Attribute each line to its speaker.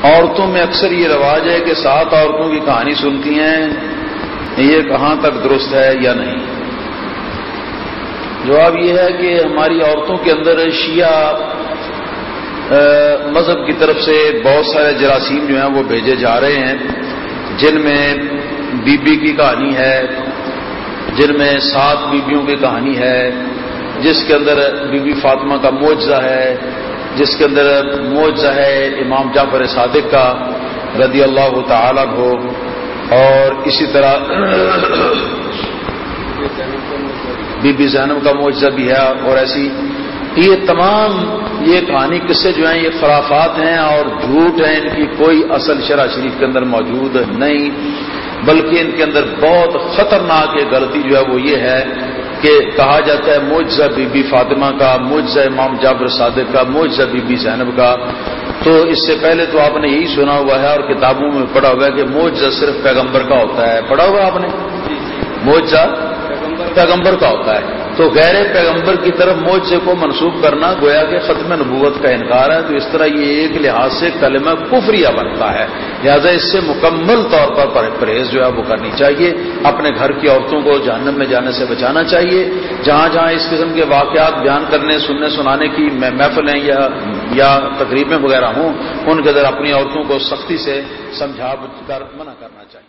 Speaker 1: عورتوں میں اکثر یہ رواج ہے کہ 7 عورتوں کی کہانی سنتی ہیں، یہ کہاں تک درست ہے یا نہیں؟ جواب یہ ہے کہ ہماری عورتوں کے اندر شیعہ مذہب کی طرف سے بہت سارے جراثیم جو ہیں وہ بھیجے جا رہے ہیں، جن میں بی بی کی کہانی ہے، جن میں 7 بیویوں کی کہانی ہے، جس کے اندر بی بی فاطمہ کا معجزہ ہے، جس کے اندر معجزہ ہے امام جعفر صادق کا رضی اللہ تعالی عنہ، اور اسی طرح بی بی زینب کا معجزہ بھی ہے، اور ایسی یہ تمام یہ کہانی قصے جو ہیں یہ خرافات ہیں اور جھوٹ ہیں، ان کی کوئی اصل شرع شریف کے اندر موجود نہیں، بلکہ ان کے اندر بہت خطرناک ایک غلطی جو ہے وہ یہ ہے کہ کہا جاتا ہے معجزہ بی بی فاطمہ کا، معجزہ امام جعفر صادق کا، معجزہ بی بی زینب کا۔ تو اس سے پہلے تو آپ نے یہی سنا ہوا ہے اور کتابوں میں پڑھا ہوا ہے کہ معجزہ صرف پیغمبر کا ہوتا ہے، پڑھا ہوا آپ نے؟ معجزہ پیغمبر کا ہوتا ہے، تو غیر پیغمبر کی طرف معجزے کو منسوب کرنا گویا کہ ختم نبوت کا انکار ہے، تو اس طرح یہ ایک لحاظ سے کلمہ کفریہ بنتا ہے، لہذا اس سے مکمل طور پر پرہیز جو ہے وہ کرنی چاہیے، اپنے گھر کی عورتوں کو جہنم میں جانے سے بچانا چاہیے۔ جہاں جہاں اس قسم کے واقعات بیان کرنے سننے سنانے کی محفلیں یا تقریبیں وغیرہ ہوں، ان کے اندر اپنی عورتوں کو سختی سے سمجھا کر منع کرنا چاہیے۔